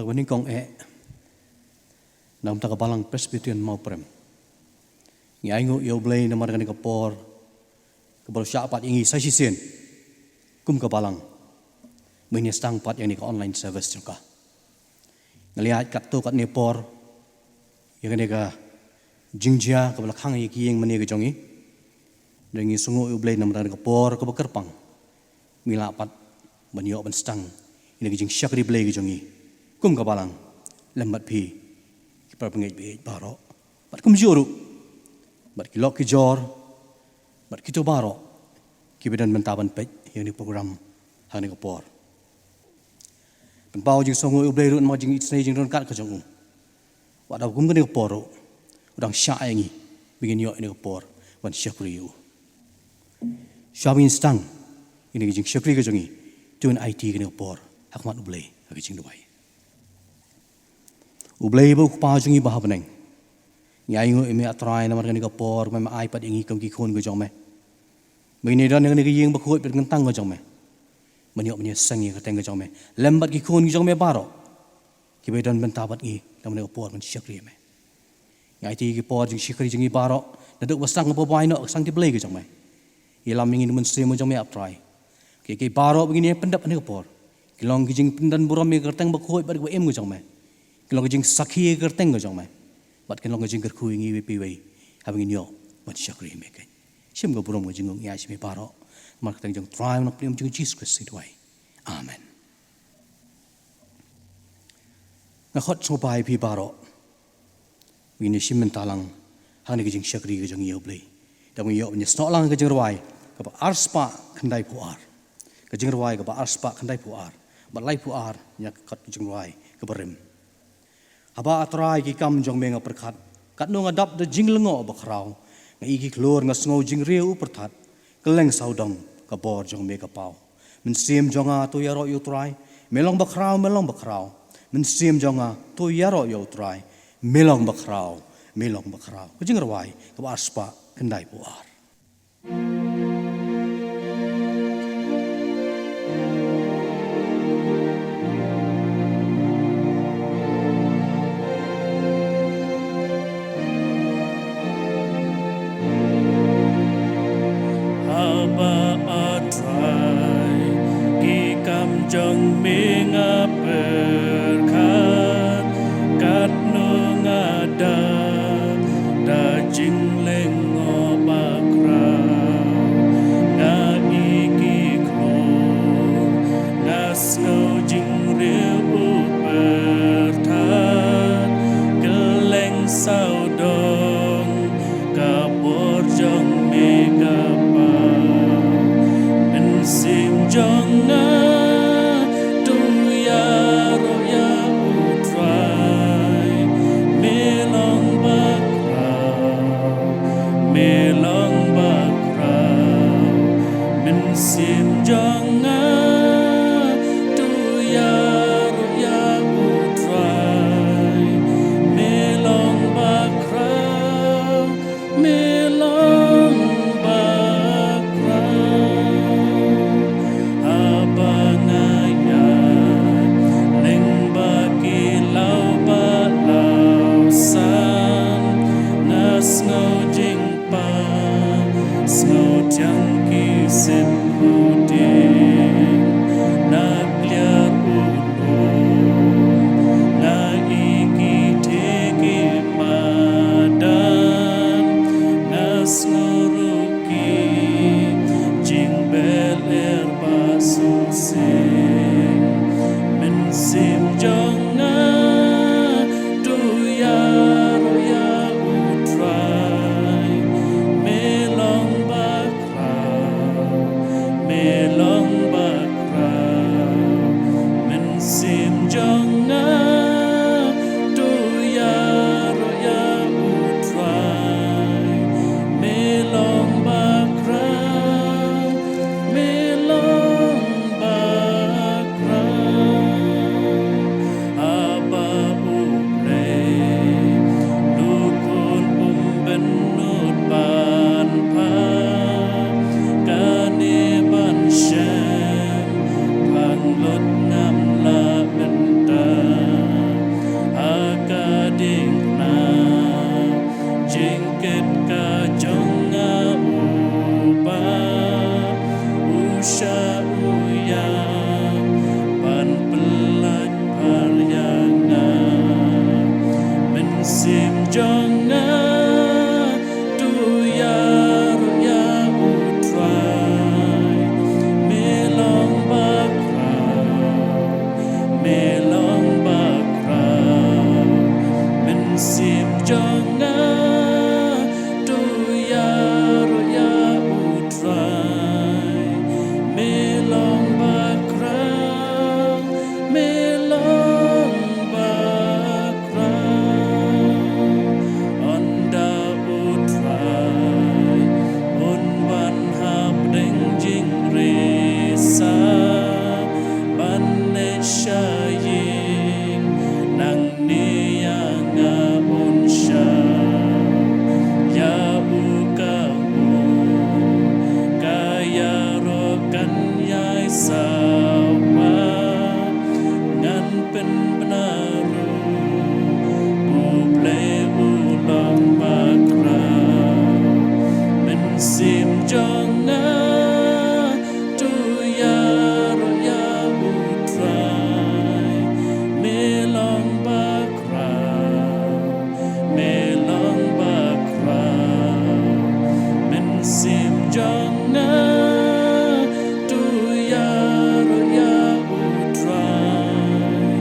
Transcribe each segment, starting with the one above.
วันนี้กองนำตะกบาลังเพรสบิเทียนMawphlangงายงูเอวเบลย์นำมากันกับปอร์กับบริษัทปัดยังอีไซซิเซียนกุมกับบาลังไม่เนี่ยสร้างปัดยังนี่ก็ออนไลน์เซอร์วิสจังกะงลิอากัดตัวกัดเนปอร์ยังนี่ก็จิงเจียกับหลักข้างยังกี่ยังมันนี่ก็จงอีเรื่องนี้สงูเอวเบลย์นำมากันกับปอร์กับกระปังมีลาปัดมันยอบันสตังini kijing syakri Blei kijongi kum kabalang lembat pi kipar pengai bi baro bat kum juru bat kilok kijor bat kito baro kibedan mentaban pej yang ni program hang ni kapor penpau jing songo Blei run ma jing itsnei jing ron kat ka jong wat kum ni kapor udang sya yangi bingin yo ni kapor wan syakri yu syawin stang ini kijing syakri kijongi tun IT ni kapor Hakmat Blei agi Jingrwai. Blei bu kupajungi bahabaneng. Nyai ngu imi atrai namar kani kapor mema iPad ingi kam ki khon go jong me. Mene dan ngani ki yeng bakhuat bet ngentang go jong me. Menyok menya sangi ka teng go jong me. Lembat ki khon go jong me baro. Ki bedan bentabat ngi namne kapor man syakri me. Nyai ti ki por jing syakri jingi baro naduk wasang po bai no sang ti Blei go jong me. Ilam ingin mun se mo jong me atrai. Ki baro begini pendap ni kapor. Kilong kijing pindan buram mi kerteng bakhuat bat go em go jong me. Kilong kijing sakhi kerteng go jong me. Bat kilong kijing kerkhui ngi wi pi wei. Habing nyo bat syakri me kai. Sim go buram go jing ngya simi paro. Mar kerteng jong try nak plim jing Jesus Christ sidwai. Amen. Na khot so bai pi paro. Wi ni sim talang hang ni kijing syakri go jong yo Blei. Dam yo ni snok lang ke Jingrwai ka arspa khandai puar. Ke Jingrwai ka arspa khandai puar. Balai puar nya kat Jingrwai ke berim. Haba atrai ki kam jong menga perkhat kat no ngadap de jinglengo bakrau ngai ki klor ngasngo jingreu perthat keleng saudong ka bor jong me ka pau men sim jonga tu yaro yu trai melong bakrau men sim jonga tu yaro yu trai melong bakrau ke Jingrwai ka arspa kendai puar. Jong menga perkat kat no ngada da jing lengo bakra na iki kro na snow jing reu pertat geleng saudong kapor jong mega pa ensim jong sim jonga tu ya utrai melong bakra abangaya leng bagi lau ba lau san nas ngau jing pa ngau tiang ki sim melong bakra sawa ngan pen benaru Blei ulang bakra men sim jonga tu ya roya utrai melong bakra men sim jonga tu ya roya utrai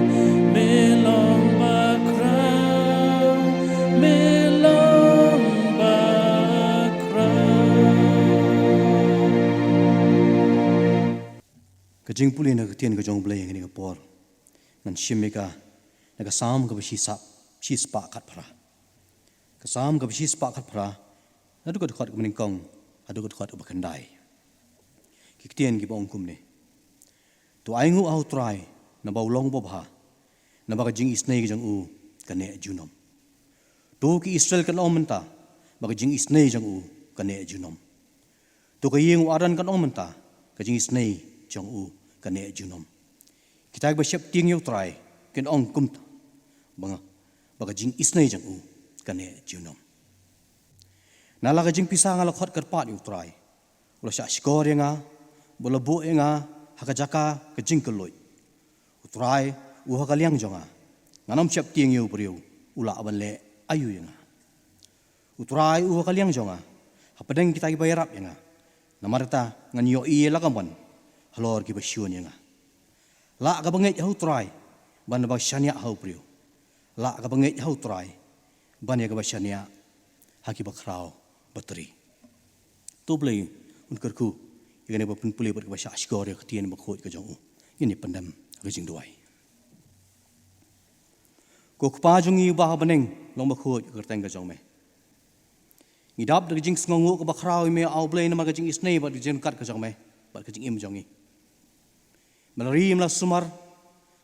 melong bakra Kajing puli na katian kajong Blei ngini kapor ngan shimika nagasam ka shi spa kat phra kasam ka shi spa kat phra adu ka khot kmening kong adu ka khot bakandai kitian ki bong kumne to aingu au try na baulong bo bha na ba jing isnei jang u kane junom to ki Israel kan omenta ba jing isnei jang u kane junom to ka yeng aran kan omenta ka jing isnei jang u kane junom kita ba shep ting yo try ken ong kum banga ba jing isnei jang u kane junom nala ka jing pisang ala khot kat pat yo try ulo sha skor nga bola bo nga hakajaka ka jing keloi utrai u hakaliang jonga nganam shep ting yo priu ula aban le ayu nga utrai u hakaliang jonga hapadeng kita ki bayarap nga namarta ngan yo i lakaman halor ki basyun nga la ka banget hau try ban ba shaniah hau priu la ka banget hau try ban ya ka shaniah haki bakrao bateri to Blei un kerku igane ba pun puli ber ka sha skor ya khtien ba khot ka jong ini pandam ka Jingrwai ko khpa jungi ba baneng long ba khot ka teng ka jong me ngidap de jing sngongu ka bakrao me au Blei na ma ka jing isnei ba jing kat ka jong me ba ka jing im jongi malari mala sumar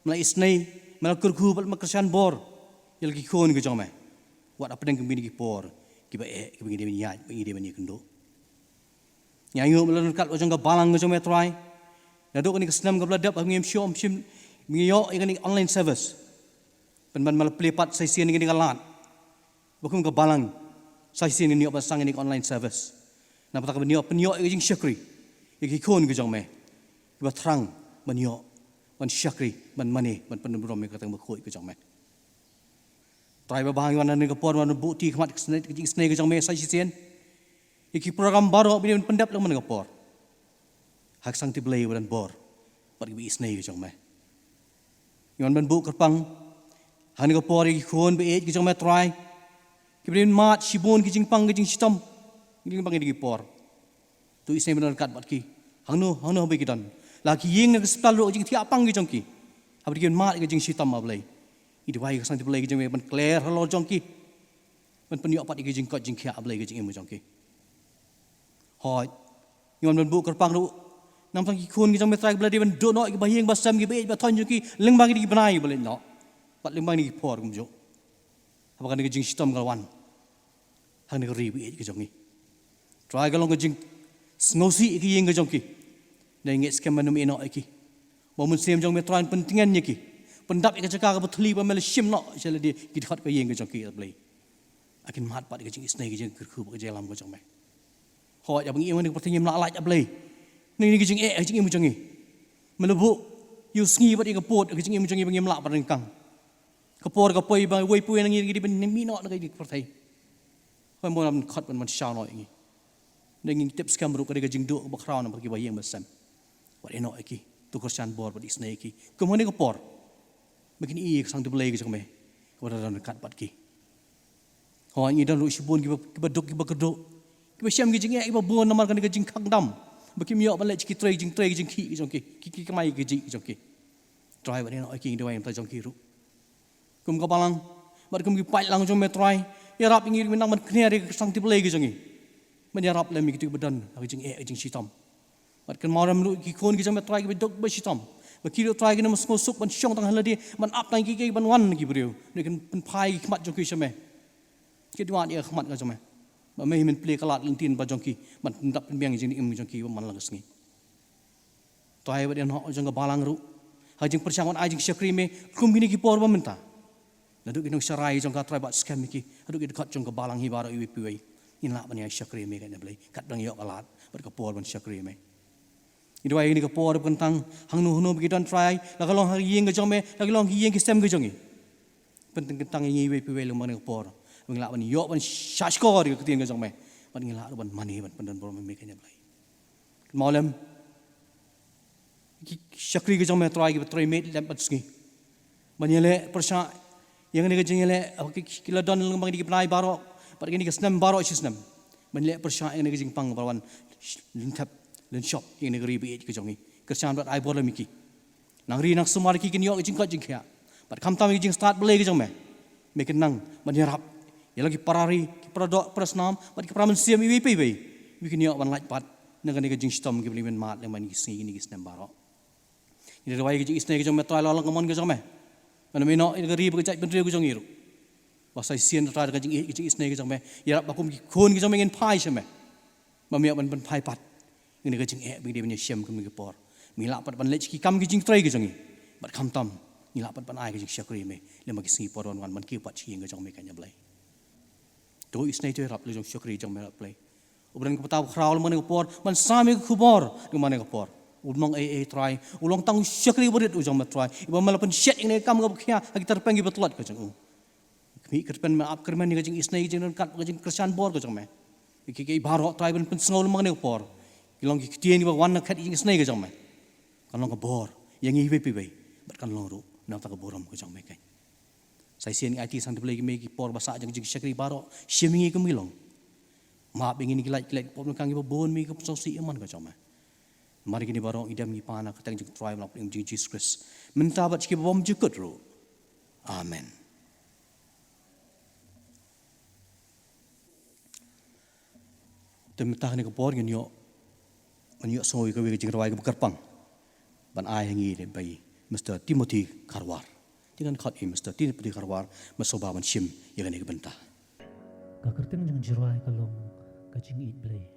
mala isnei mala kurku bal makrsan bor yel ki khon ke jome wat apa deng kembini ki por ki ba ki bini bini yaj bini bini kendo nyayo mala kat ojong ka balang ke jome try nadok ni kesnam ka bladap ngem shom shim ngiyo ikani online service pen mala plepat sai sien ni galat bakum ka balang sai sien ni op sang ni online service na patak benio penyo ke jing syakri ki khon ke jome ki ba thrang banyo ban syakri ban mani ban penubrom me katang bakhoi ke jong me trai ba bang wan ni ka por wan bu ti khmat snei ke jong me sai sien iki program baru bi pendap lang man ka por hak sang ti Blei wan bor pat bi snei ke jong me yon ban bu kerpang han ka por iki khon be ke jong me trai ki bin mat shibon ki jing pang ki jing sitam ki bang ki por tu isnei ban kat bat ki hangno be ki dan lagi yeng nak sepal ro jing tiap pang ki jongki habri gen mat ki jing sitam ma Blei i dwai ka sang ti Blei ki jong ban clear halo jongki ban penyo pat ki jing kot jing khia Blei ki jing em jongki hoi yon ban bu kerpang ro nam sang ki khun ki jong me trai Blei ban do no ki bahing basam ki be ba thon jongki lengbang ki banai Blei no pat lengbang ni por kum jo apa kan ki jing sitam galwan hang ni ri bi ki jongi try ga long ki jing ngosi ki yeng ki jongki dai nge scam manum eno iki momun sem jong metran pentingan nya ki pendap ka caka ka bethli ba mel shim no sel di ki khat ka yeng ka jong ki Blei akin mat pat ka jing isnei ki jing kerku ka jelam ka jong me ho ya bang iwan ka pertingim la la Blei ni ki jing jing im jong ni melebu yu sngi pat ka pot ka jing im jong ni bang im la pat kang ka por ka poi ba wei pui nang ni ben mi no ka di pertai ho mo nam khat ban man sha no ngi denging tips kam ru ka di ka jing do ba khrao na ba ki ba yeng basam wat eno iki tu kersan bor bat isnei iki kemone ko por makin i sang tu Blei ke jong me ko ran kat bat ki ho ni dan ru shibon ki ba dok ki ba kedo ki ba syam ki jing ki ba bon namar kan ki jing khang dam ba ki myo ba le ki trei jing ki jong ki mai ki ji jong ki try wat eno iki de wai ta jong ki ru kum ka balang bat kum ki pai lang jong me try ya rap ngi minang man khne ri sang tu Blei ke jong ki man ya rap le mi ki tu badan ki jing sitam bat kan maram lu ki khon ki jam try ki dok ba sitam ba ki try ki nam sko suk ban syong tang haladi man ap tang ki ban wan ki briu ni kan pen phai ki khmat jong ki shame ki dwan ya khmat ka jame ba me min play kalat lentin ba jong ki man dap pen biang jing im jong ki man lang sngi Toai badian ho jang balang ru. Hajing persangon ajing syakri me kum gini ki por bamenta. Laduk inong sarai jang ka try bat scam ki. Aduk ki dekat jang balang hi baro iwi piwai. In la bani syakri me kan Blei. Kat dang yok alat bat ka por ban syakri me. Itu ay ini ka por kentang hang nu begitu try la kalong hari yeng ka jang me la kalong hi yeng ki scam ka jang i. Penting kentang iwi piwai lu mana ka por. Bang la bani yok ban syashkor ka tien ka jang me. Ban ngila ban mani ban pendan por me kan Blei. Malam syakri ke jang me try mate lempat ski manyele persya yang ni ke jengele kila don bang di plai baro pat ni ke snam baro sisnam manyele persya yang ni ke jing pang barwan lintap len shop yang ni ke ribi ke jang ni kersan bat ai bor miki nang ri nang sumar ki kin yo jing ka jing kya pat kam tam jing start Blei ke jang me ken nang manyerap ya lagi parari produk prasnam pat ke pramen siam wi pi wi kin yo ban lait pat nang ni ke jing stom ke beli men mat le man ki sni ni ke snam baro ini rawai ke isne ke jong metro lalang kemon ke jong me mana mino ke ri ke jai pentri ke jong iru wasai sien tra ke jing isne ke jong me ya bakum ki khon ke jong ngin phai se me mamia ban phai pat ini ke jing bi dia punya syam ke mi ke por mi la pat ban lech ki kam ke jing trai ke jong i bat kham tam ni la pat ban ai ke jing syakri me le ma ki si por wan ban ki pat chi ke jong me kan ya Blei to isne to rap le jong syakri jong me Blei ubran ke pataw khraul man ke por man sami ke khubor ke man ke por ulong try ulong tang syakri berit ujang try iba malapan syet ini kam ga khia agi terpengi betlot ka jang mi kerpen ma ap kerman ni jing isnai jing kat jing kersan bor ka jang me ki baro try ben sngol mang ne por kilong ki tien ni ba wan khat jing isnai ka jang me kan long ka bor yang i pi bai bat kan long ru na ta ka boram ka jang me kai sai sien IT sang Blei ki me ki por basa jang syakri baro syemi ki milong ma bingin ki like por kang iba bon mi ka sosi iman ka jang me mari kini barong idam ni pana katang jeng try melap jeng Jesus Christ mentabat ki bom jekut ro amen temetah ni ke por ngen yo menyo soi ke Jingrwai ke Kerpang ban ai hangi de bai Mr. Timothy Kharwar dengan khat Mr. Timothy Kharwar masoba ban sim yang ni ke bentah ka kerteng jeng Jingrwai kalong ka jing it Blei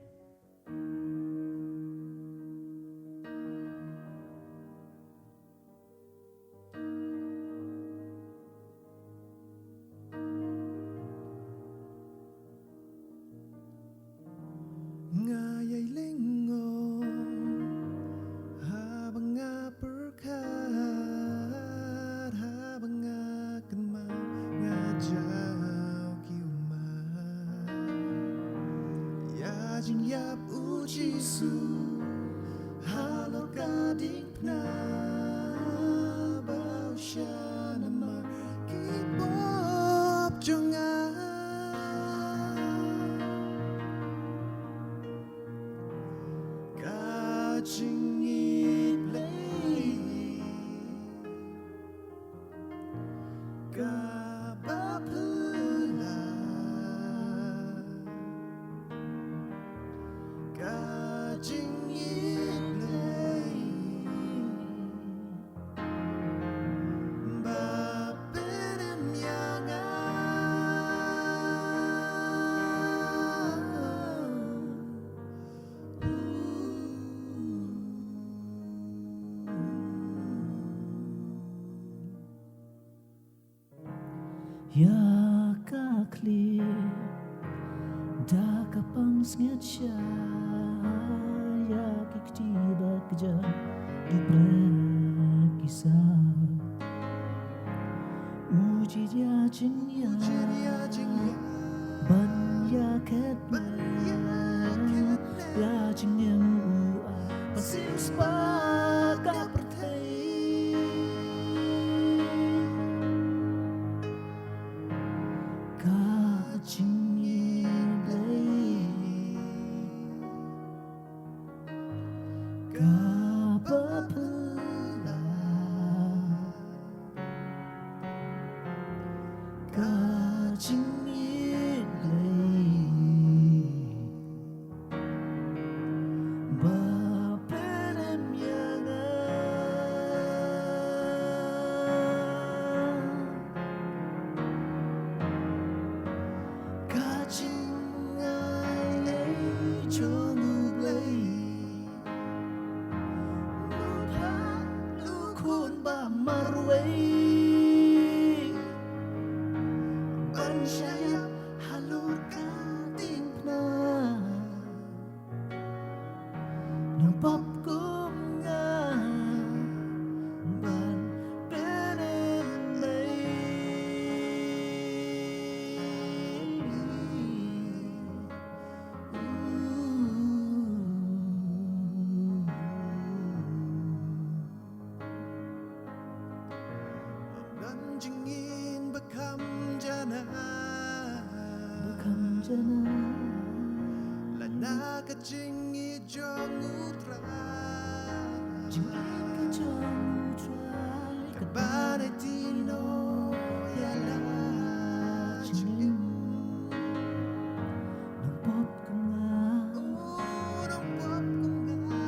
Ya kakli da kapang sngetcha ya kikti bakja di prekisa uji dia jingya ban ya ket ya jingya pasim spa ka marway ban shayap halur kating na nung pop kum nga ban peren may Jingin bekam jana Lana ka jingi jong utra Kabane tino yala jingin Nung pop ko nga Nung pop ko nga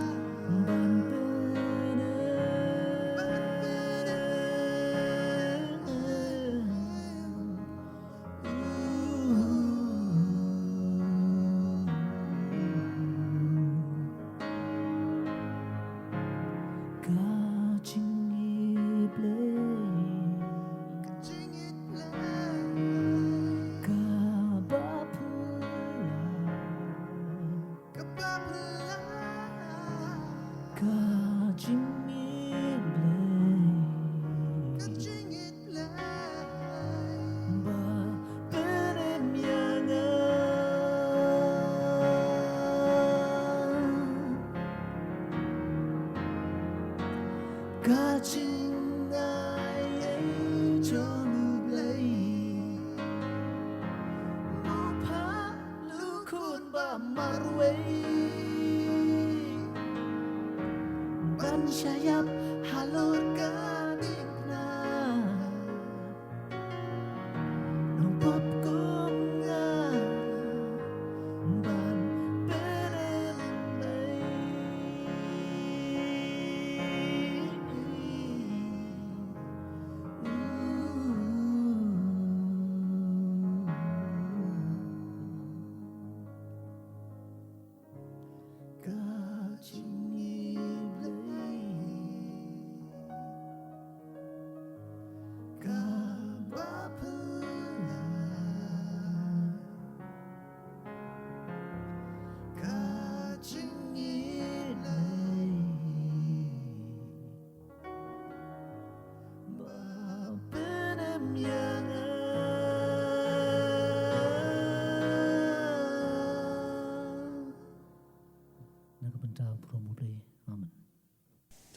Ban Shayap halur kaning na nung pop kum nga ban peren may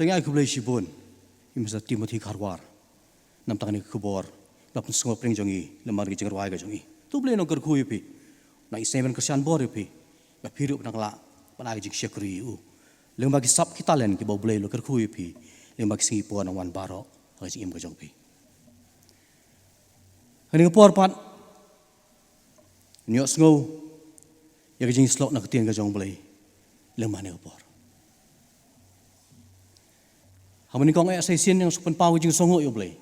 Tengah aku Blei Shibun, imasa Timothy Kharwar, nam tangan aku bor, lapun semua pering jongi, lemar ke Jingrwai ke jongi. Tu Blei nongker kui pi, na isemen kesian bor pi, bap hidup nak la, panai jing syakri u. Lemar ke sap kita len ke bau Blei lo ker kui pi, lemar ke singi puan wan baro, ke jing im ke jong pi. Hani ke por pat, nyok sngau, ya ke jing slot nak ketien ke jong Blei, lemar ne ke por. Hamani kong ay sin yang supan pau jing songo yo Blei.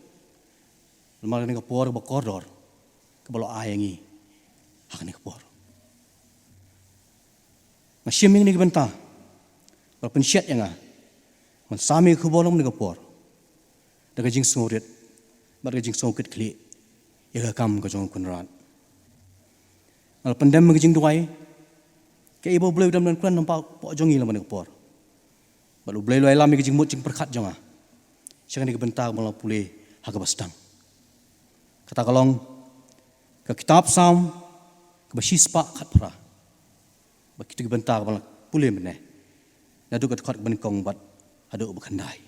Lemar ni kapor ke koridor. Ke balo ayangi. Hak ni kapor. Masyiming ni kebenta. Bal pensyat yang man sami ke bolong ni kapor. Daga jing songorit. Bar ke jing songkit kli. Ya kam ke jong kunrat. Mal pendem ke jing duai. Ke ibu Blei dam dan kuan nampak pok jongi lemar ni kapor. Balu Blei lo alami ke jing mut jing perkat jonga. Siang ni kebentar malam pulih hak bastang. Kata kalong ke kitab Sam ke basispa kat pra. Bagi tu kebentar malam pulih meneh. Nadu kat kat benkong bat adu bekandai.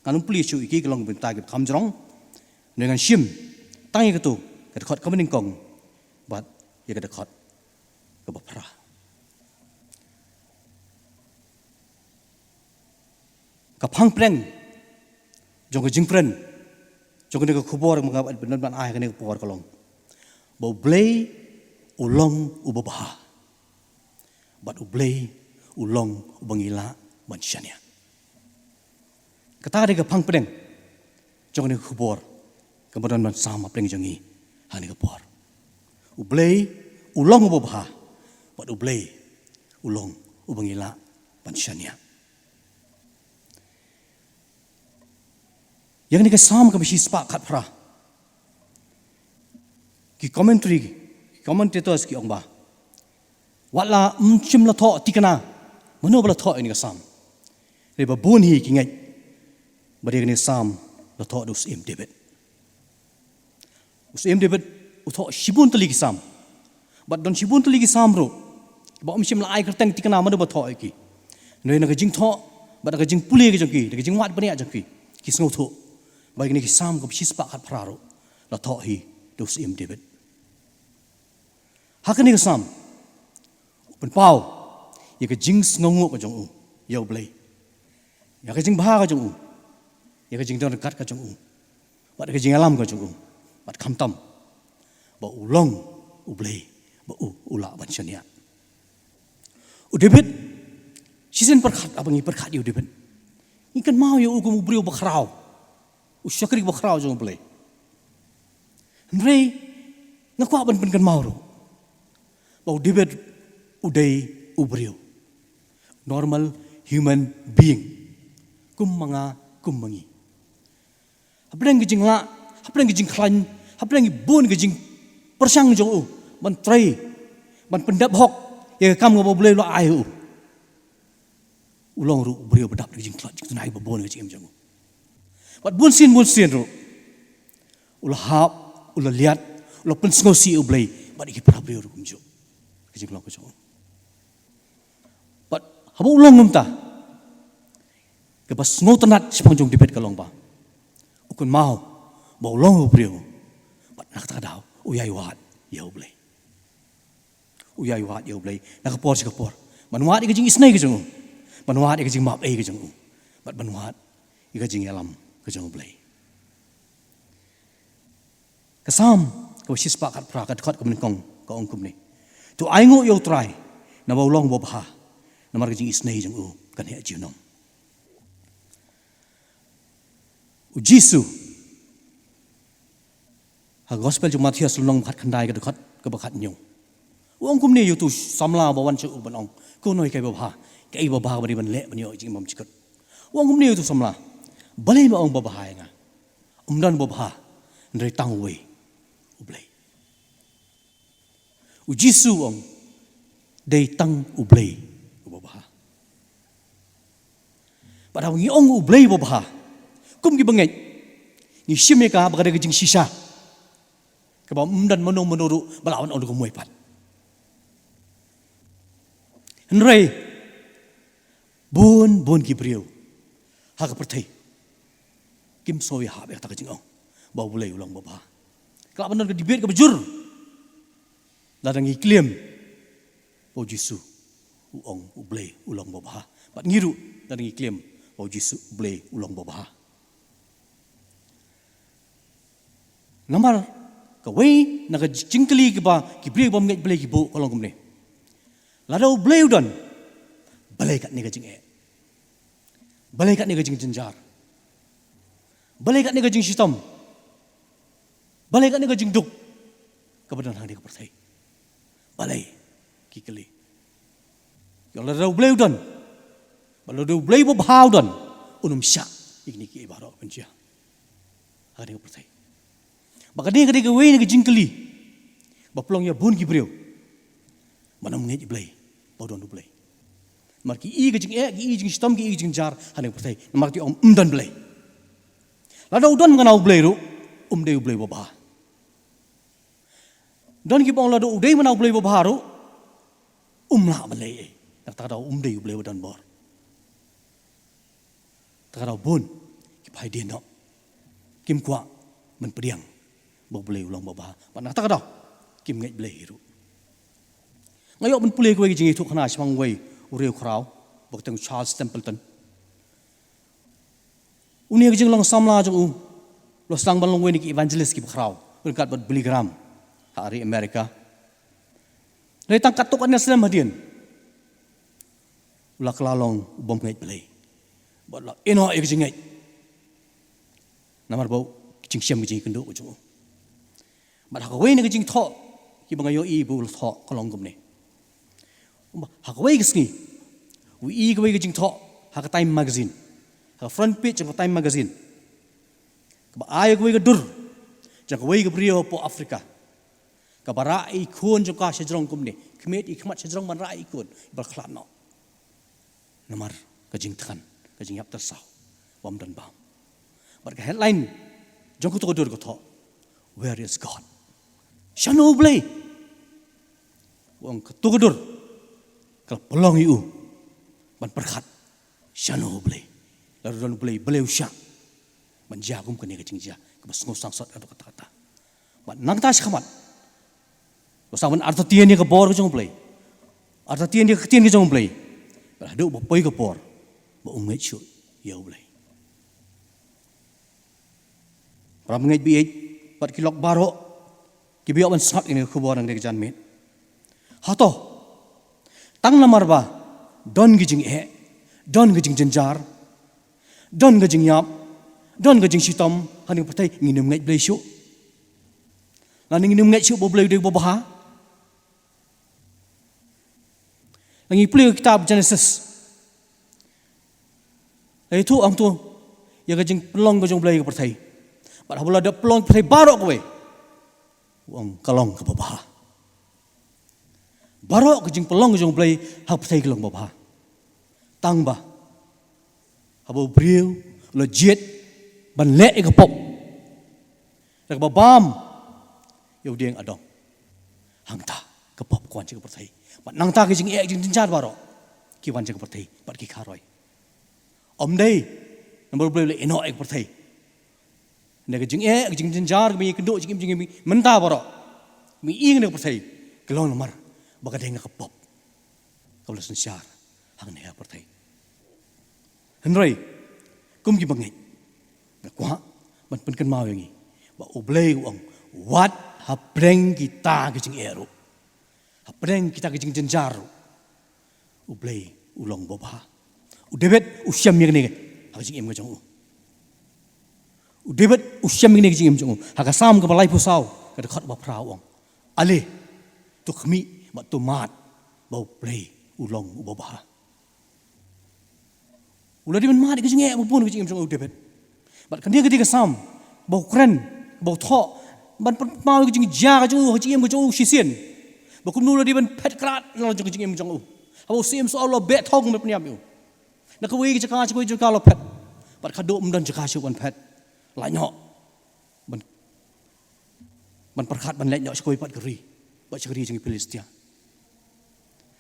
Kanun pulih cu iki kalong kebentar ke kamjrong dengan sim tangi ketu kat kat benkong bat ya kat kat ke bapra. Kapang preng, jong ke jingpren, jong ke kubor mengabat benar-benar ayah kene kubor kalong. Bau Blei ulong ubabah, bat Blei ulong ubangila bansyanya. Kata ada kapang preng, jong ke kubor, kemudian sama preng jongi hani kubor. Blei ulong ubabah, bat Blei ulong ubangila bansyanya. yang ni ke sam ke bisi spak kat pra ki commentators ki ong ba wala chim la tho tikana mano bala tho ini ke sam re ba bun hi ki ngai ba de ni sam la tho dus im David utho shibun tali ki sam but don shibun tali ki sam ro ba om shim la ai kerteng tikana mano ba tho ki noi na ka jing tho ba ka jing puli ki jong ki ka jing wat bania jong ki sngo tho ba ni ki sam ko bisi spak kat pra ro la tho hi dus im David hakani ka sam pen pau ye ka jing sngo ka jong u yo Blei ya ka jing bha ka jong u ya ka jing don kat ka jong u ba ka jing alam ka jong u ba kham tam ba u long u Blei ba u la ban shaniah u David sisen perkhat abangi perkhat yu David ikan mau yo u kum brio ba khrau u shakri ba khrau jong Blei Blei ngakwa ban kan mau ro ba David udai ubrio normal human being kum mangi apeng gijing la apeng gijing klan apeng bun gijing persang jong u ban trai ban pendap hok ye kam ngo Blei lo ai u ulong ru ubrio bedap gijing klan jing tunai ba bon gijing jong u bat bun sin ru ul hap ul liat ul pensngo si u Blei bat ki pra brio ru kum jo gijing lo ko jong but habo ulong ngumta ke bas ngo tanat sipang jong David kalong ba ukun mau ba ulong ubrio bat nak ta daw uyai wat ya Blei uyai wat ya Blei nak por si kapor manwat ke jing isnai ke jong manwat ke jing map ai ke jong bat manwat ke jing alam ke jong Blei kasam ko sispa kat pra kat khot kum kong ko ong kum ni tu ai ngo yo try na ba ulong bo bha na mar ke jing isnai jong u kan he jinom u Jisu ha gospel jong Matius long khat khandai ke khat ke ba khat nyong ong kum ni yu tu samla ba wan chu ban ong ko noi kai ba bha kai ba bha ba ni ban le ban yo jing mam chikot ong kum ni yu tu samla balai ba ong ba bha nga dan ba bha ndai tang we u Blei u Jisu ong dei tang u Blei u ba bha ba daw ngi ong u Blei ba bha kum gi bangai ni shime ka ba ga jing shisha ka ba dan monoro balawan on ko moi pat nrei bon ki brio ha ka perthai kim soi ha be ta ka jing ong ba Blei ulang ba bha ka ban ka debate ka bujur la dangi klem o Jisu u ong u Blei ulang ba bha bat ngiru la dangi klem o Jisu Blei ulang ba bha namar ka wei na ka jingkli ki ba ki Blei bom ngai Blei ki bo kolong kum ne la do Blei udon balai kat ni ka jing balai kat ni ka jing jinjar balai kat ni ka jing sistem balai kat ni ka jing duk ka badan hang ni ka perthai balai ki kali yo la do Blei udon ba la do Blei bo bha udon unum sha ikni ki ibaro kunja ha ni ka perthai ba ka ni ka wei ni ka jingkli ba plong ya bun ki brio manam ngai Blei ba don Blei mar ki i jing ki i jing stom ki i jing jar hane pertai mar ki om dan Blei la do don ngana Blei ru de Blei ba ba don ki bong la do de mana Blei ba ba ru la Blei tak ta do de Blei dan bor tak da bun ki pai de no kim kwa men pediang ba Blei ulang ba ba pa na tak da kim ngai Blei ru ngayo ben pulih ko jing itu khana smang wei ureu khrau bak teng Charles Templeton uni jing long samla jong u lo sang ban long wei ni evangelist ki khrau un kat bat biligram hari Amerika re tang katuk an Islam hadin ula klalong bom ngai Blei bat la eno e jing ngai namar bau jing siam jing kendo jong bat ha wei ni jing tho ki bangayo i bu tho kolong gum ni ha wei gisni wi i wei jing tho ha time magazine ha front page of time magazine Kaba ayo kwe ke dur. Jang kwe ke brio po Afrika. Kaba rai kun jang ka sejrong kumni. Kemet ikmat sejrong man rai kun. Berkelat no. Namar kajing tekan. Kajing yap tersau. Wam dan bam. Berke headline. Jang kutu dur kutu. Where is God? Shanu Blei. Wang kutu dur. Kalau pelong iu. Ban perkat. Shanu Blei. Lalu dan Blei. Blei usyak. Ban jagum kene kajing jah. Kaba sengusang sot atau kata-kata. Ban nang tas kamat. Bersama arta tian dia ke bor ke jong Blei. Arta tian dia ke tian ke jong Blei. Berhadap bapoi ke bor. Ba unget syut. Ya Blei. Ram ngai biik pat kilok baro ki biok ban sap ini khubor ang dek jan met hato tang lamar ba don gijing don gijing jenjar don gijing yap don gijing sitom haning patai nginum ngai Blei syu lan nginum ngai syu bo Blei de bo baha langi pleu kitab Genesis itu ang tu ya gijing pelong gijing Blei ke patai. Pada bola ada pelong patai barok kowe. Wang kalong ke bawah. Barok kejing pelong jong Blei hak patai kelong bawah. Tang ba. Habo briu legit ban lek ke pop. Dak babam. Yo dieng adong. Hang ta ke pop kwan ke patai. Bat nang ta kejing jing tinjar barok. Ki wan ke patai, bat ki Kharwar. Om dei nombor Blei le eno ek patai. Nega jing jenjar mi kendo jing mi menta baro mi ing ne pertai kelong lamar bagadeng ke pop kalau sensyar hang ne pertai henrei kum gi bangai na kwa ban pen mau yangi ba Blei uang wat hapreng kita ke jing eru hapreng kita ke jing jenjar Blei ulong boba udebet usyam mi ne ha jing em ke jong David usyam ini kejing jong haka sam ke balai pusau ke dekat Mawphlang ale tu khmi mat tu mat bau Blei ulong ubah ulah di man mat kejing pun kejing jong David bat kan dia ketika sam bau keren bau tho ban mau kejing ja kejing jong sisien bakum nu di ban pet krat lo kejing jong bau sim so Allah bet thong me pniam yu nak wi ke jaka ko jaka lo pet bat khadu mdan jaka shu ban pet lanyok ban perkat ban lanyok sekoi pat geri bat sekeri jeng Filistia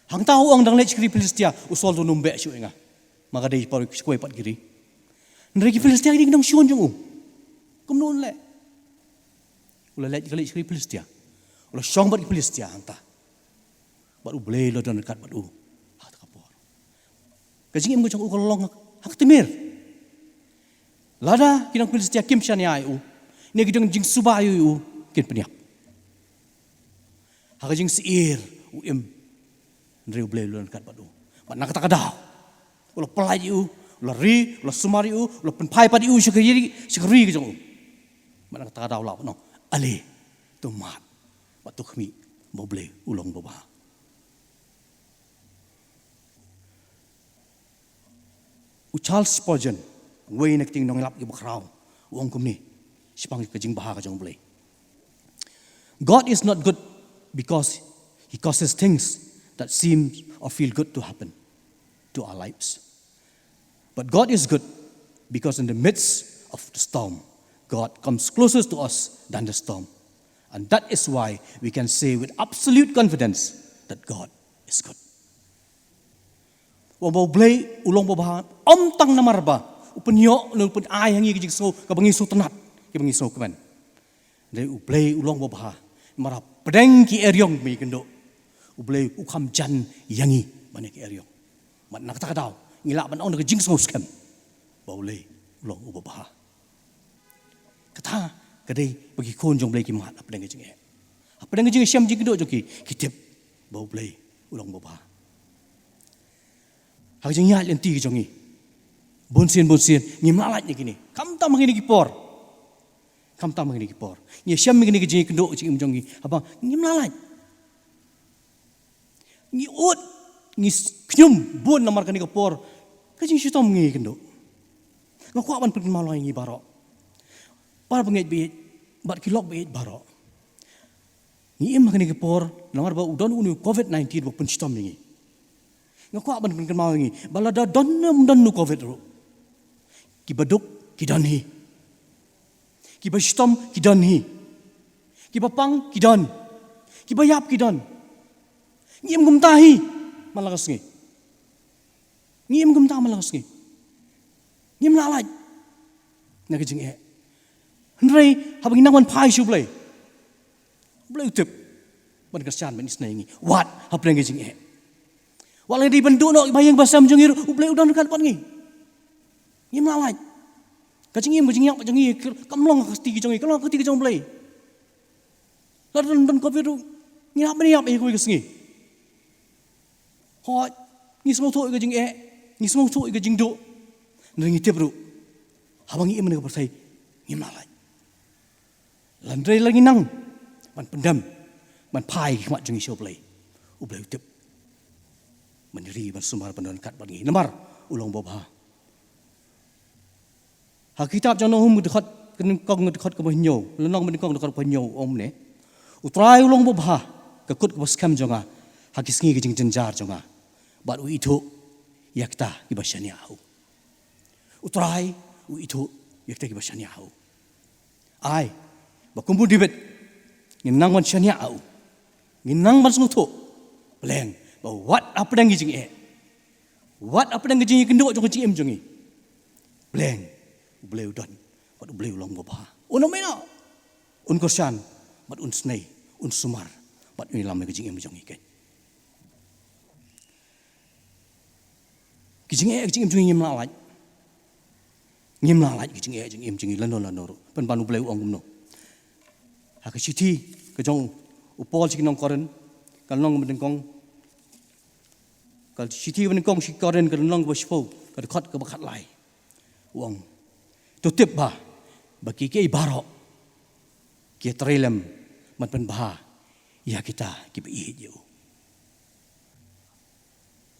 hang tahu ang dang lek sekeri Filistia usol tu numbe syu enga maka dei par sekoi pat geri ndreki Filistia ding dong syun jeng kum nun le ula lek sekeri Filistia ula syong bat Filistia hang ta bat Blei lo don dekat bat ha ta kapor kajing em jeng kolong hak timir lada kinang Filistia kim shaniah u ne gidang jing subayu u kin peniap ha jing siir u em ndreu Blei lon kat badu bat nak kata kadau ulah pelai u ulah ri ulah sumari u ulah penpai padi u sekeri ke jong u bat nak kata kadau law no ale tu mat bat tu khmi bo Blei ulong boba u Charles Spurgeon Wei nak ting nong lap ki bakrau wong kum ni sipang kejing baha ka jong Blei God is not good because he causes things that seem or feel good to happen to our lives, but God is good because in the midst of the storm God comes closer to us than the storm, and that is why we can say with absolute confidence that God is good. Wong Blei ulong baha om tang namar ba upenyo no pen ai hangi kejing so ka bangi so tenat ki bangi so keman dei Blei ulong boba mara pedeng ki eryong mi kendo Blei ukam jan yangi bane ki eryong mat nak ta daw ngila ban on kejing so skam Blei ulong boba kata kadai bagi kon jong Blei ki mat pedeng kejing pedeng kejing syam jing kendo joki kitip Blei ulong boba ha jing ya lenti ki jongi bonsin ngim lalat ni kini kam ta mangini ki por ni syam mangini ki jing kendo jing jongi apa ngim lalat ni ut ni knyum bon namar kani ki por ka jing syutom ngi kendo ngakwa ban pun maloi ngi baro Par bangit bait, bat kilok bait baro. Ni em makani kepor, namar ba udon unu COVID-19 ba pencitom ni. Ngaku aban kan mau ni, balada donam dan nu COVID ro. Ki baduk ki dan hi. Ki bastom ki dan hi. Ki bapang ki dan. Ki bayap ki dan. Ni em gum tahi malakas ni. Ni em gum ta malakas ni. Ni em lalai. Nak jing e. Hendrai habang inang wan pai shu Blei. Blei utip. Ban Kristian ban isnai ngi. Wat habang jing e. Walau di bentuk nak bayang basam jengir, Blei udah dekat pan ngi. Ni em lalai. Kajing em kajing yak jengir, kamlong kasti jengir, kamlong kasti jeng Blei. Lalu dan covid tu, ni apa ni apa yang kau kesini? Hot, ni semua tu ikut jeng ni semua tu ikut jeng do. Nering itu bro, habang ini mereka bersai, ni malai. Landai lagi nang, man pendam, man pai mat jeng isu Blei, Blei itu mandiri man sumar pandan kat bagi. Nomor ulang bobha. Hak kitab jangan hum dekat kong dekat ke penyo, lenong mendekong dekat penyo om ne. Utrai ulang bobha, kekut kebaskam jonga, hakis ngi kejeng jenjar jonga. Bat u itu yakta ibashania hau. Utrai u itu yakta ibashania hau. Ai, bakumpul dibet, nginang man shania hau. Nginang man smutu, beleng, wat apa yang kejeng wat apa yang kejeng kenduk jonga cim jongi. Beleng, Blei udan, bat Blei ulang bobha. Unomena, Kristian. Bat unsnei, unsumar, bat unilam kejing em jong ikan. Kejing em jong ngim lalai kejing em jong lano. Pen panu Blei uang gumno. Hak citi kejong upol cikinong koren, kalong mendengkong. Kal citi mendengkong si koren kalong berspo, kadekot kebakat lai. Uang tutip bah, bagi ke ibarok, ke terelem. Man penbah, ya kita kipi je.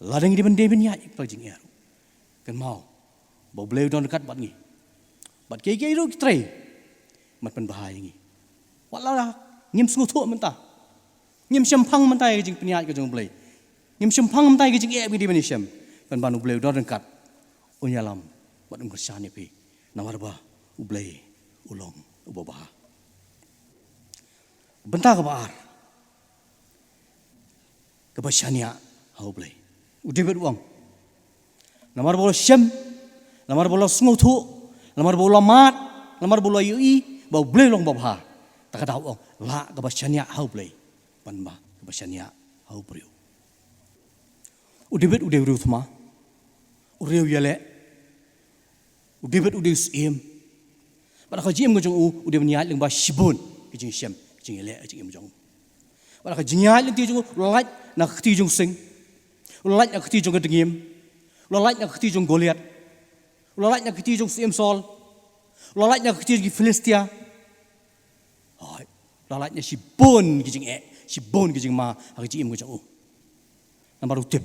Ladang di benda benda pelajing er. Kan mau, bau Blei don dekat bat ni. Bat kiki itu kitrai, man penbah yang ni. Walau ngim sengutu mentah, ngim sempang mentah kejing penyiat kejong Blei. Ngim sempang mentah kejing benda benda sem. Kan banu Blei don dekat, unyalam bat Kristian ni pi. Nawar bah, Blei ulong ubah. Bentar ke bar, kebasyania hau Blei. Udah beruang. Namar bola sem, namar bola sengutu, namar bola mat, namar bola yui, bau Blei long babha. Tak ada uang, la kebasyania hau Blei. Panba kebasyania hau Blei. Udah beru thma, udah yale, udah usim. Pada kajian kejong udah meniat leng bah shibun kejing sem. Jing elek jing em jong. Walau jingyal nanti jong lalai nak keti jong sing, lalai nak keti jong kedengim, lalai nak keti jong Goliat, lalai nak keti jong Samson, lalai nak keti jong Filistia. Hai, lalai nak si bon kijing ma hak jing em jong. Nampak utip,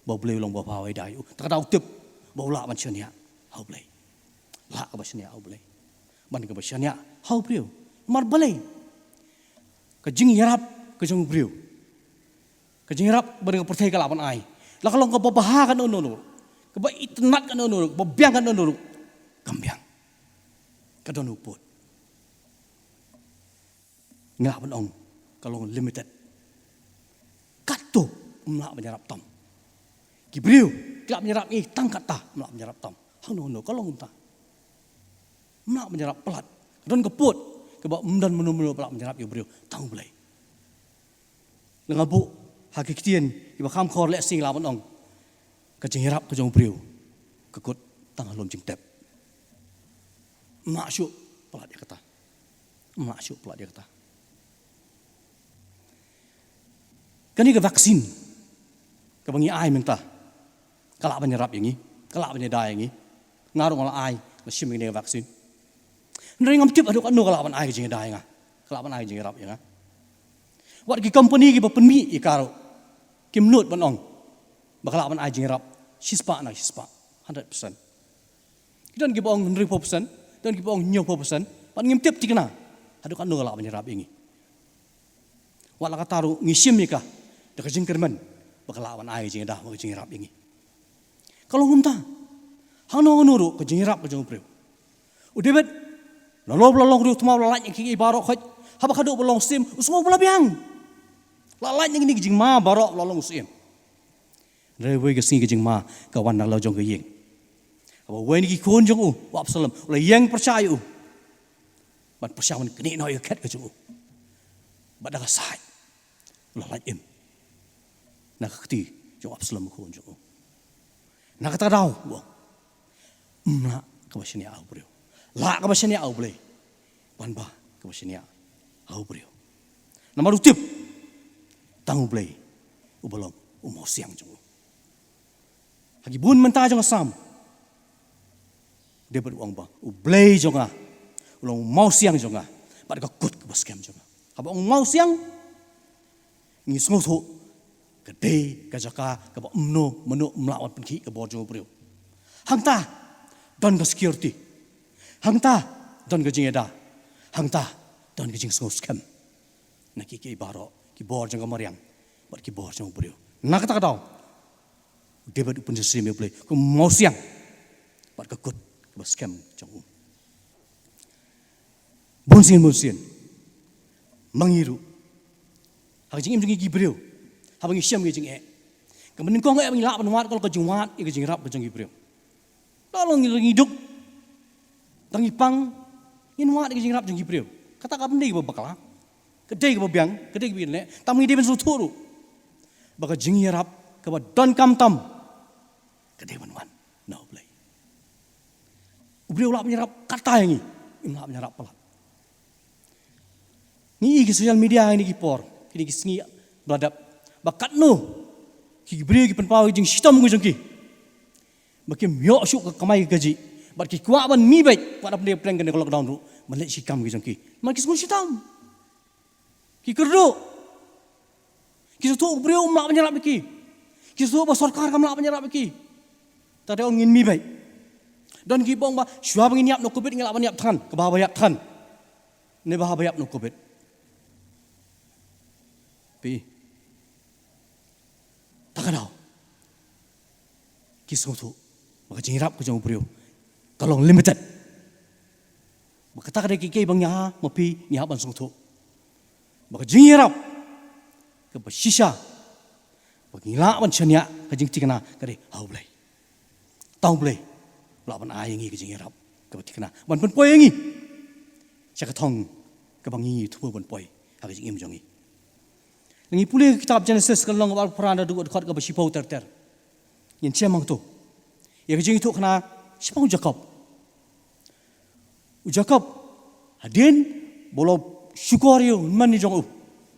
bau Blei ulang bau pawai dah. Tak ada utip, bau lak macam ni hau Blei, lak macam ni hau Blei, ban macam ni hau Blei, mar Blei. Kejing yarap kejong Blei. Kejing yarap berdeng pertai kalapan ai. Lah kalau kau bahakan onor, kau itnat kan onor, babiang kan onor, kambiang. Kadon uput. Ngap ong kalau limited. Katu melak menyerap tom. Ki Blei kelap menyerap tangkat tah melak menyerap tom. Hang ono kalau unta. Melak menyerap pelat. Kadon keput. Kebab dan menu-menu pelak menyerap yo Blei tang Blei. Lengabu hakiktian iba kham khor lek sing lawan ong. Kejing hirap kejong Blei. Kekut tang lom jing tep. Mak syuk pelak dia kata. Mak syuk pelak dia kata. Kani ke vaksin. Kebangi ai mentah. Kalak menyerap yang ni, kalak menyedai yang ni. Ngaruh ngala ai, mesim ini vaksin. Nering am tip aduk anu kalapan ai jing dai nga. Kalapan ai jing rap ya nga. Wat ki company ki penmi ikaro. Kim nut banong. Bakalapan ai jing rap. Sispa 100%. Kidan ki bong 100%, dan ki bong 90%, Pan ngimtip tikna. Haduk anu la menyerap ingi. Wala kataru ngisim ika. Dekat jingkerman. Bakalawan ai jing dah bagi jingrap ingi. Kalau ngumta. Hang nuru ke jingrap ke jong preu. Udebet lalong riu tuma lalai yang kiki barok khaj. Haba kaduk belong sim usmo bela biang. Lalai yang ini ke jing ma barok lalong usim. Rewe ke singi ke jing ma kawan nak lajong ke yeng. Haba wen ki kon jong wa Absalom ula yang percaya Bat percaya man kini no ket ke jong Bat dah sai. Lalai im. Nak keti jong Absalom kon jong. Nak kata dau buang. Nak kabasnya au breu. La kabasnya au Blei. Ban ba kabasnya au breu. Nama rutip. Tangu Blei. Ubalong umau siang jong. Hagi bun mentah jong asam. Dia beruang ba. Blei jong ah. Ulang mau siang jong ah. Bat ka kut ka baskem jong. Haba mau siang. Ngi sngotho. Gede ka jaka ka ba umno menu mlawan penki ka bor jong breu. Hangta don ka security. Hangta don ka jingeda. Hangta don ka jing sngoskem. Nakiki baro ki bor jong ka mariang. Bat ki bor jong breu. Nak ta daw. Dia badu pun sesuai Blei. Ku mau siang. Bat ka kut ka baskem jong. Bonsin. Mangiru. Hang jing im jing ki breu. Habang isyam ke jing Kemudian kau ngai lap nuat kalau ke jumat ke jing rap ke jing breu. Tolong ngiduk. Tangi pang nuat ke jing rap jing breu. Kata ka bende ke bakala. Kedai ke biang, kedai ke bin le. Tam ngi de ben suturu. Baka jing rap ke ba don kam tam. Kedai wan. No Blei. Breu lap nyerap kata yang ni. Lap nyerap pala. Ni ke sosial media ini ki por. Kini ki sengi beradab bakat no ki beri ki penpau jing sitam ku jengki bakim yo syuk ke kamai gaji bat ki kuat ban mi baik kuat apa dia plan kena lockdown ru melek sikam ki jengki man ki semua sitam ki kerdo ki tu beri mak penyerap ki tu ba sarkar kam lak penyerap ki tadi orang ngin mi baik dan ki bong ba syua bangin yap no covid ngelak ban yap than ke bah bayap than ne bah bayap no covid pi takadaw kisah tu maka jingrap ke jong breu kalong limited maka takada ki bang nya mapi nya ban sung tu maka jingrap ke basisha bagi la ban chanya ke jing tikana kare au Blei tau Blei la ban ai ngi ke jingrap ke tikana ban pen poi ngi chaka thong ke bang ngi thu ban poi ha ke jing im jong ngi Ngi pulih kitab Genesis kalong wal peranda du dekat ke besipau ter. Yang cemang tu. Ya kejing itu kena sipau Jacob. Jacob hadin bolo syukur yo man ni jong u.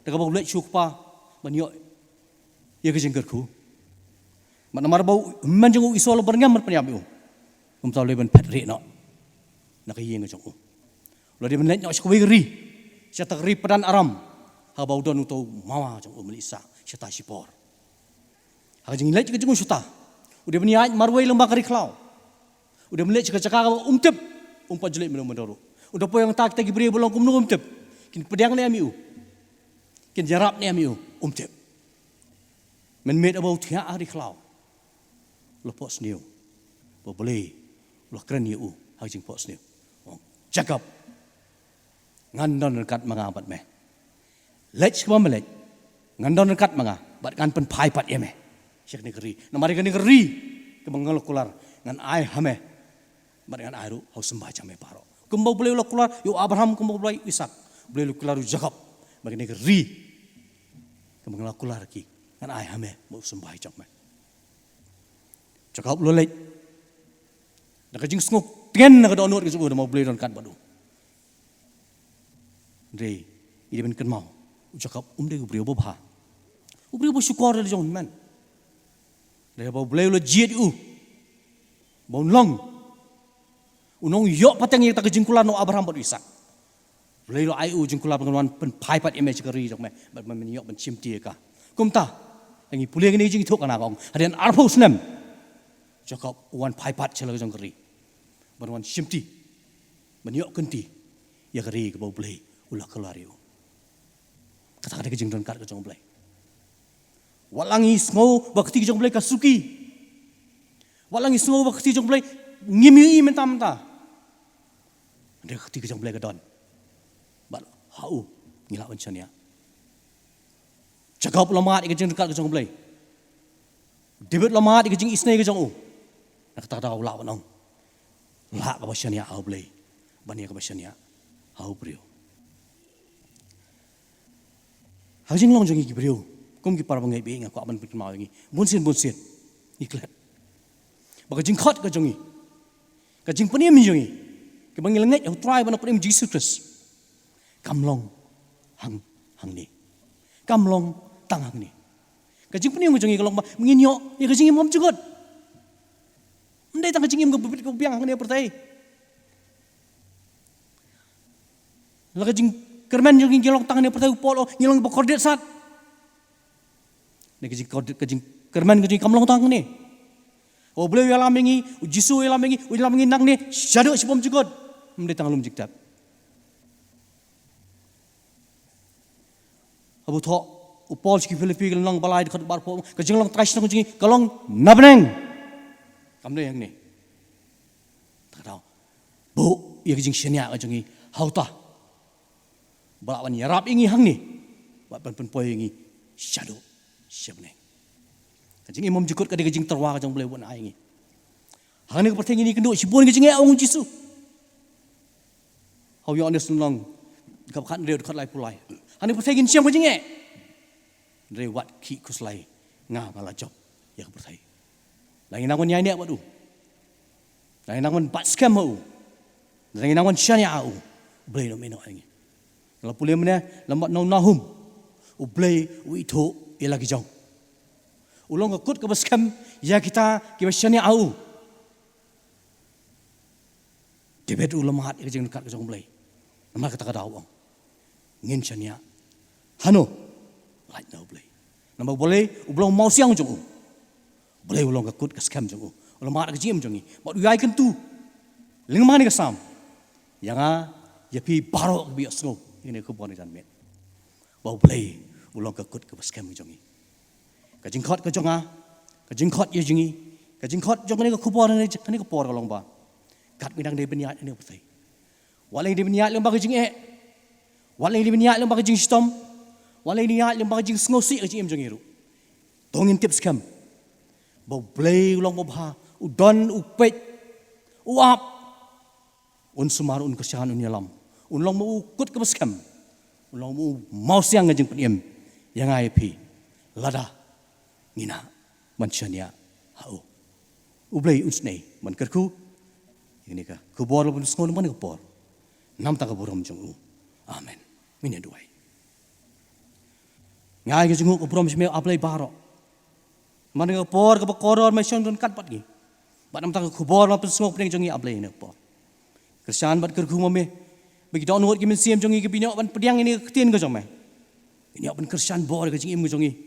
Daga bau let syukpa banyo. Ya kejing kerku. Mana mar bau man jong u isol berngam penyap u. Tahu leben patri no. Nak yeng jong u. Lo dia men let nyok sekwi ri. Syatak ri padan aram. Habau don utau mawa jong melisa syata sipor. Ha jing lek jong syata. Udah beniat marwai lembah kari klau. Udah melek cakap umtep umpat jelek mendoru. Udah po yang tak kita beri belong kumnu umtep. Kin pedang ni amiu. Kin jarap ni amiu umtep. Men met abau tia hari klau. Lepos niu. Bo Blei. Lo keren niu ha jing pos niu. Cakap. Ngandon dekat mengabat meh. Lech kau melech, ngandon dekat manga, bat ngan pen pai pat yeme, syek negeri, namari kan negeri, kebangal kular, ngan ai hame, bat ngan airu, hau sembah jame paro. Kumbau Blei ulah kular, yo Abraham kumbau Blei Ishak, Blei ulah kular Jacob, bagi negeri, kebangal kular ki, ngan ai hame, mau sembah jame. Jacob ulah lech, nak jing sengok, tian nak donor kisu udah mau Blei don kat badu. Dei, ini ben kenmau. Jacob dei ubriu bobha. Ubriu bo syukur dari jong man. Dei bo Blei lo jiet u. Bo long. Unong yok pateng yang tak jingkulan no Abraham bod Ishak. Blei lo ai u jingkulan penguan pen pai pat image keri jong me. Bat men yok ben chimti ka. Kumta. Yang pulih ni jing thok kana kong. Hadian arpos nem. Jacob wan pai pat chela jong keri. Ban wan chimti. Ben yok kenti. ya kari ke bau Blei ulah kelariu. Kata kata kejeng dan kat kejeng Blei. Walangi ngau bakti kejeng Blei kasuki. Walangi ngau bakti kejeng Blei ngimi mentah-mentah. Dia keti kejeng Blei kedon. Bat hau ngilak bencana. Cakap lama di kejeng dekat kejeng Blei. David lama di kejeng isnai kejeng u. Nak kata tahu lak benong. Lak kebencana hau Blei. Bani kebencana hau beriu. Hajing long jongi beriu. Kum ki para bangai be ngaku aban pikir mau ngi. Bunsin iklat. Baka jing khat ka jongi. Ka jing peniam jongi. Ke bangi lenget yang try bana peniam Jesus Christ. Kamlong hang ni. Kamlong tang hang ni. Ka jing peniam jongi kalong menginyo ya ka jing imam jugot. Ndai tang ka jing im ka bibit ka biang hang ni pertai. Laka jing kerman jongi ngilong tang ni pertai polo ngilong ba kordet sat. Ni ka jing kerman ka jing kamlong tang ni. O Blei yalam mengi, Jisu yalam mengi nang ni syadu sibom jugot. Mendai tang lum jiktap. Abu thok upol ski Filipi lang balai dekat bar po ka jing lang trais nang jing kalong nabneng. Kamne yang ni. Tak tahu. Bu ya jing shaniah ka jing hauta. Balawan yarap ingi hang ni. Ba pen poi ingi syadu syabneng. Kajing imam jukut kada kajing terwa kajing Blei buat ai ngi. Hang ni perteng ini kenduk sibun kajing aung Jisu. Hau yo anes long kap khat reu khat lai pulai. Hang ni perteng siam kajing reu wat ki kuslai nga mala job ya pertai. Lai nangon nyai ni apa tu? Lai nangon bat scam au. Lai nangon shaniah au. Blei no meno ai ngi. Kalau pulai mana lambat nahum. Blei itu ia lagi jauh. Ulong akut ke baskam ya kita shaniah au. Debet ulama hat ke jeng dekat ke jong Blei. Nama kata awang. Ngin shaniah. Hano light now Blei. Nama boleh ulong mau siang jong. Boleh ulong akut ke skam jong. Ulama hat ke jim jongi. Mak duai kentu. Lingmang ni kesam. Yang ya pi barok bi asno. Ini kubon jan met. Bau Blei ulong akut ke baskam jongi. Kajing khot ke jonga, kajing khot ye jingi, kajing khot jong ni ke kupor ni ke por ka long ba. Kat midang de beniat ni petai. Walai de beniat lem ba kajing walai de beniat lem ba kajing stom, walai de beniat lem ba kajing ngosi kajing jong iru. Tongin tips kam. Bau Blei ulong ba udon upet uap un sumar un kesian un yalam. Ulong mau ukut ke baskam. Ulong mau siang kajing peniem yang ai pi. Lada ngina mancanya hau Blei unsnei man kerku ini ka kubor pun skon man kubor nam ta kaburam jong amen mine duai ngai ke jong kubrom sme Blei baro man ka por ka koror ma shon don kat pat gi bat nam ta kubor pun skon pring jong Blei ne por kersan bat kerku mame bagi don hot gi men siem jong gi binok ban pediang ini ketien ke jong me binok ban kersan bor ke jing im jong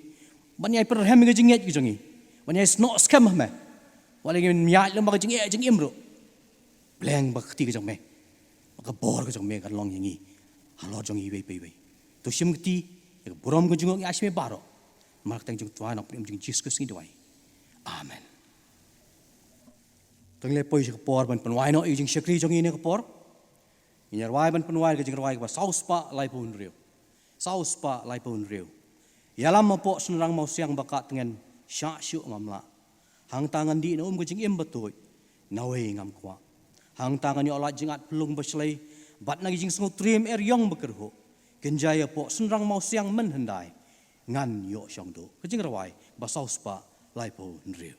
banyak perhem ke jinget ke jongi banyak snok scam mah walau miat lembag jinget jing imro bleng bakti ke jong me maka bor ke jong me kan long yangi halor jongi wei tu sim keti ya borom ke jong asme baro mak tang jong tuan nak prim jing Jesus ni doai amen tang le poi ke por ban penwai no jing shakri jongi ne ke por Jingrwai ban penwai ke Jingrwai ke saus pa lai pun riu Yalam mapok senrang mau siang bakat dengan syak syuk ngamla. Hang tangan di na ke jing im batoi. Nawe ngam kwa. Hang tangan ya Allah jingat pelung berselai. Bat nagi jing sengu trim yong bekerho. Genjaya pok senrang mau siang menhendai. Ngan yo syang do. Ke Jingrwai basau spa laipo nriu.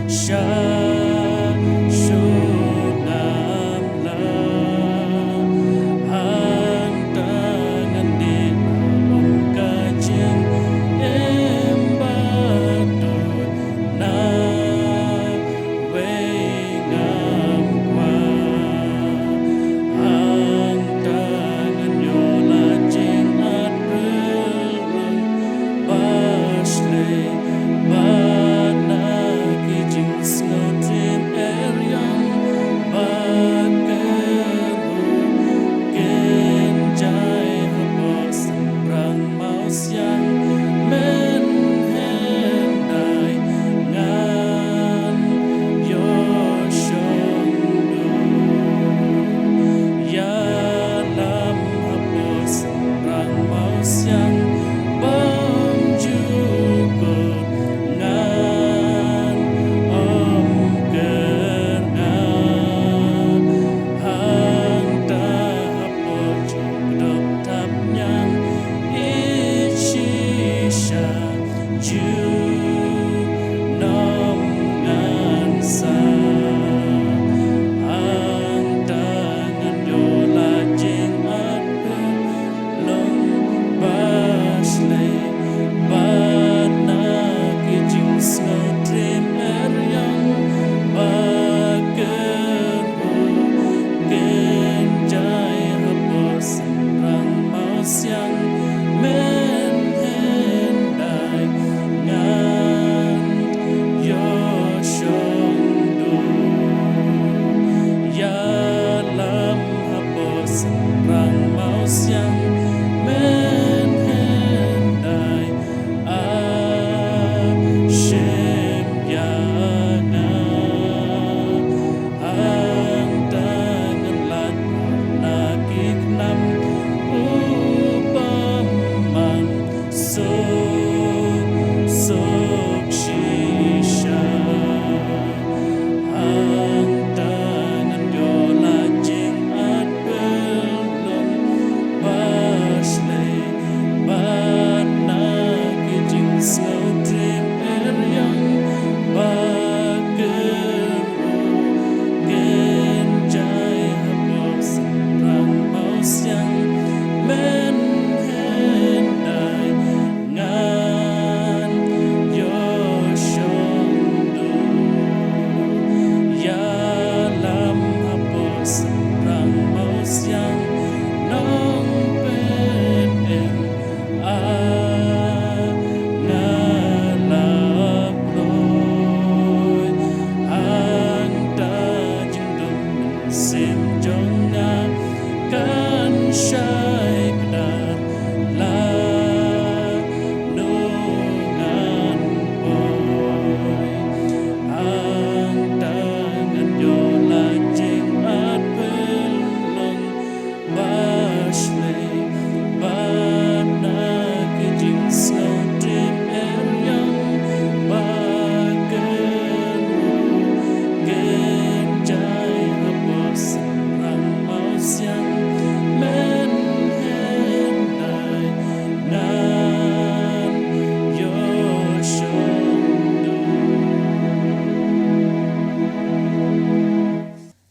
Syah syunam la hang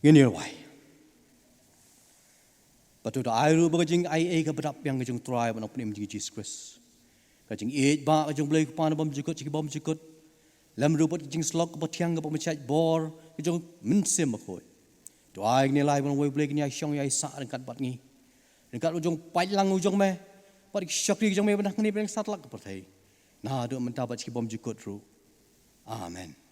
Jingrwai. Patu da airu bagajing ai ka badap yang kajung try ban opni mji Jesus Christ. Kajing ba kajung Blei kupana bom jikut ciki bom jikut. Lam rupot kajing slok ka tiang ka pemechat bor kajung mensem makoi. Doai ni lai ban wei Blei ni ai syong ai sa dekat bat ni. Dekat ujung pailang ujung me. Pat syokri kajung me ban ni ben satlak ka pertai. Na do mentabat ciki bom jikut ru. Amen.